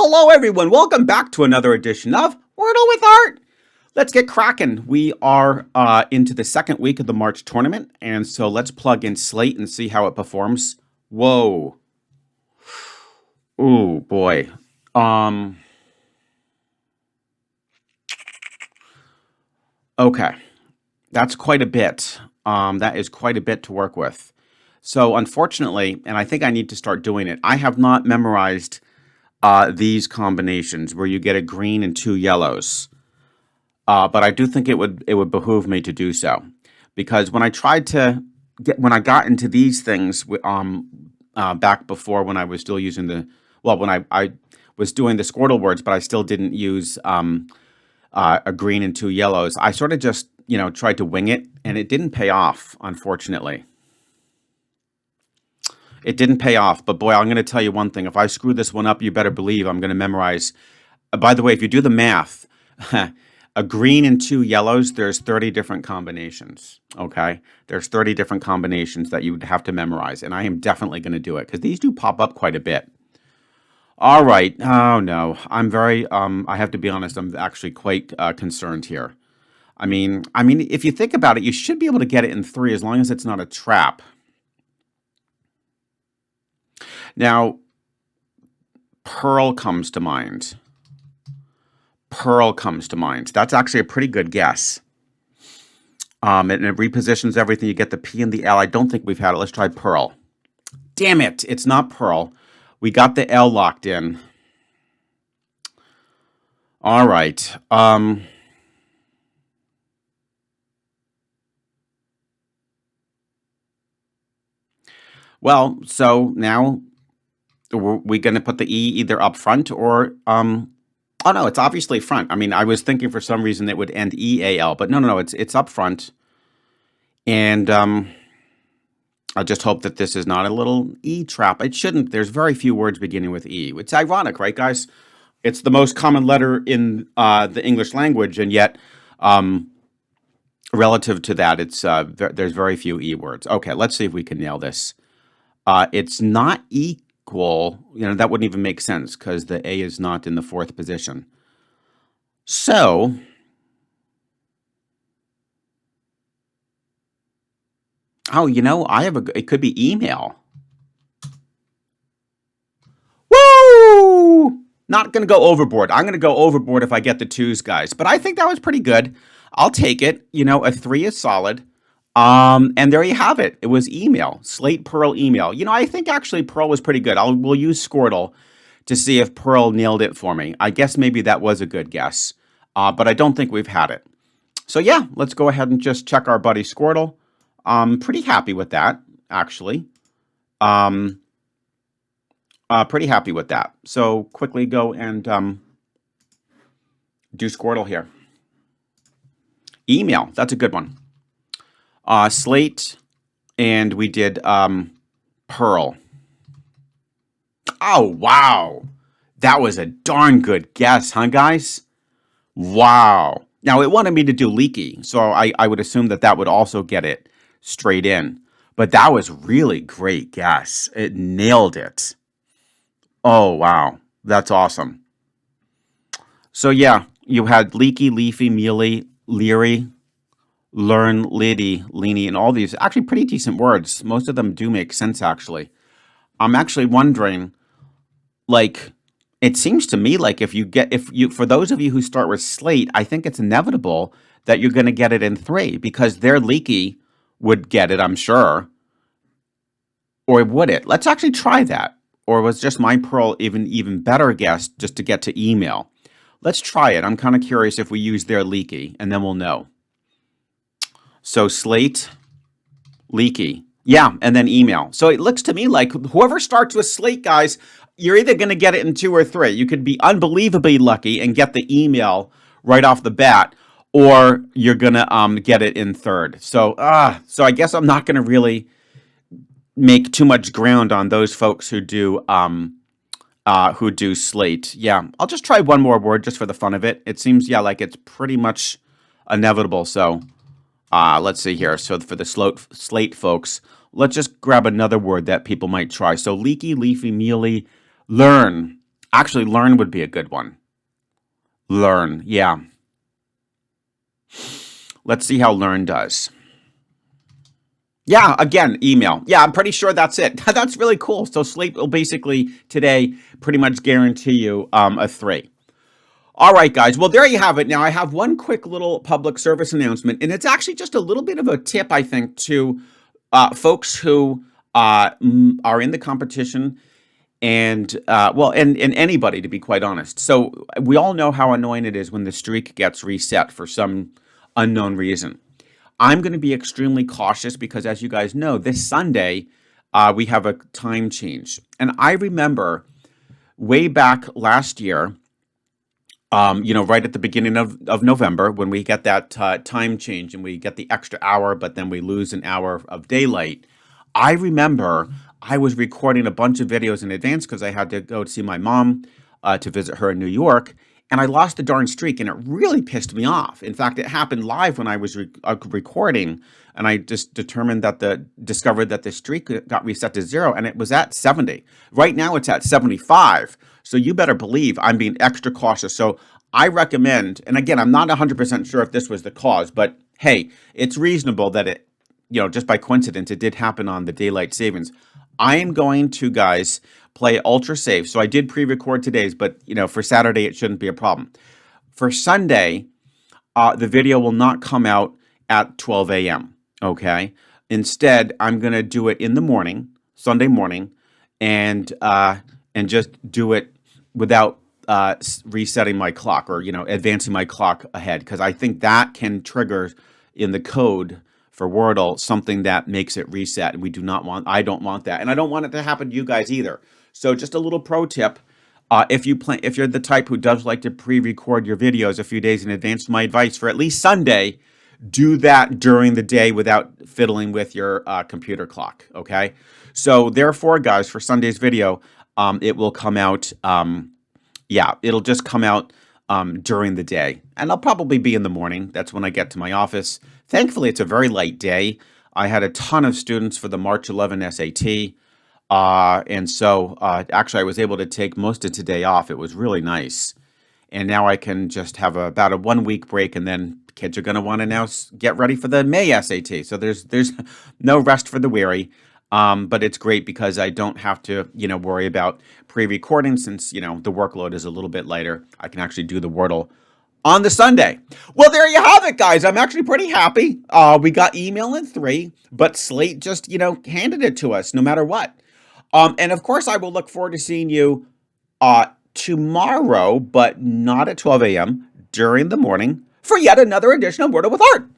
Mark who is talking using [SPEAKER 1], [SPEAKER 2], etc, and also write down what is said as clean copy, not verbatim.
[SPEAKER 1] hello everyone. Welcome back to another edition of Wordle with Art. Let's get cracking. We are into the second week of the March tournament, and so let's plug in Slate and see how it performs. Whoa. Ooh, boy. Okay. That's quite a bit. That is quite a bit to work with. So unfortunately, and I think I need to start doing it, I have not memorized these combinations where you get a green and two yellows. But I do think it would behoove me to do so, because when I got into these things back before, when I was still using when I was doing the Squirtle words, but I still didn't use a green and two yellows. I sort of just tried to wing it, and it didn't pay off, unfortunately. It didn't pay off, but boy, I'm going to tell you one thing. If I screw this one up, you better believe I'm going to memorize. By the way, if you do the math, a green and two yellows, there's 30 different combinations, okay? There's 30 different combinations that you would have to memorize, and I am definitely going to do it, because these do pop up quite a bit. All right. Oh, no. I'm very, I have to be honest, I'm actually quite concerned here. I mean, if you think about it, you should be able to get it in 3 as long as it's not a trap. Now, Pearl comes to mind. Pearl comes to mind. That's actually a pretty good guess. And it repositions everything. You get the P and the L. I don't think we've had it. Let's try Pearl. Damn it. It's not Pearl. We got the L locked in. All right. Well, so now we're going to put the E either up front or, oh no, it's obviously front. I mean, I was thinking for some reason it would end E-A-L, but no, it's up front. And I just hope that this is not a little E trap. It shouldn't. There's very few words beginning with E. It's ironic, right, guys? It's the most common letter in the English language, and yet relative to that, it's there's very few E words. Okay, let's see if we can nail this. It's not equal. That wouldn't even make sense because the A is not in the 4th position. So, oh, it could be email. Woo! Not going to go overboard. I'm going to go overboard if I get the 2s, guys. But I think that was pretty good. I'll take it. A 3 is solid. And there you have it. It was email. Slate, Pearl, email. I think actually Pearl was pretty good. We'll use Squirtle to see if Pearl nailed it for me. I guess maybe that was a good guess. But I don't think we've had it. So yeah, let's go ahead and just check our buddy Squirtle. I'm pretty happy with that, actually. Pretty happy with that. So quickly go and do Squirtle here. Email. That's a good one. Slate, and we did Pearl. Oh, wow. That was a darn good guess, huh, guys? Wow. Now, it wanted me to do Leaky, so I would assume that would also get it straight in. But that was really great guess. It nailed it. Oh, wow. That's awesome. So, yeah, you had Leaky, Leafy, Mealy, Leery, Learn, Liddy, Leany, and all these actually pretty decent words. Most of them do make sense, actually. I'm actually wondering, it seems to me like for those of you who start with Slate, I think it's inevitable that you're going to get it in 3 because their Leaky would get it, I'm sure. Or would it? Let's actually try that. Or was just my Pearl even better guess just to get to email? Let's try it. I'm kind of curious if we use their Leaky, and then we'll know. So Slate, Leaky. Yeah, and then email. So it looks to me like whoever starts with Slate, guys, you're either going to get it in 2 or 3. You could be unbelievably lucky and get the email right off the bat, or you're going to get it in 3rd. So I guess I'm not going to really make too much ground on those folks who do Slate. Yeah, I'll just try one more word just for the fun of it. It seems, like it's pretty much inevitable, so... let's see here. So for the Slate folks, let's just grab another word that people might try. So leaky, leafy, mealy, learn. Actually, learn would be a good one. Learn, yeah. Let's see how learn does. Yeah, again, email. Yeah, I'm pretty sure that's it. That's really cool. So sleep will basically today pretty much guarantee you a 3. All right, guys. Well, there you have it. Now, I have one quick little public service announcement, and it's actually just a little bit of a tip, I think, to folks who are in the competition and, well, and anybody, to be quite honest. So we all know how annoying it is when the streak gets reset for some unknown reason. I'm going to be extremely cautious because, as you guys know, this Sunday we have a time change. And I remember way back last year, right at the beginning of November, when we get that time change and we get the extra hour, but then we lose an hour of daylight. I remember I was recording a bunch of videos in advance because I had to go to see my mom to visit her in New York. And I lost the darn streak, and it really pissed me off. In fact, it happened live when I was recording, and I just discovered that the streak got reset to 0, and it was at 70. Right now, it's at 75. So you better believe I'm being extra cautious. So I recommend, and again, I'm not 100% sure if this was the cause, but hey, it's reasonable that it, just by coincidence, it did happen on the daylight savings. I am going to, guys, play ultra safe. So I did pre-record today's, but for Saturday it shouldn't be a problem. For Sunday, the video will not come out at 12 a.m. Okay. Instead, I'm gonna do it in the morning, Sunday morning, and just do it without resetting my clock or advancing my clock ahead, because I think that can trigger in the code for Wordle something that makes it reset, and I don't want that, and I don't want it to happen to you guys either. So just a little pro tip: if you're the type who does like to pre-record your videos a few days in advance, my advice for at least Sunday, do that during the day without fiddling with your computer clock. Okay, so therefore, guys, for Sunday's video, it will come out. It'll just come out during the day, and I'll probably be in the morning. That's when I get to my office. Thankfully, it's a very light day. I had a ton of students for the March 11 SAT. And so actually I was able to take most of today off. It was really nice. And now I can just have about a 1 week break, and then kids are going to want to now get ready for the May SAT. So there's no rest for the weary. But it's great because I don't have to, worry about pre-recording, since, the workload is a little bit lighter. I can actually do the Wordle on the Sunday. Well, there you have it, guys. I'm actually pretty happy. We got email in 3, but Slate just, handed it to us no matter what. And of course, I will look forward to seeing you tomorrow, but not at 12 a.m., during the morning, for yet another edition of Wordle with Art.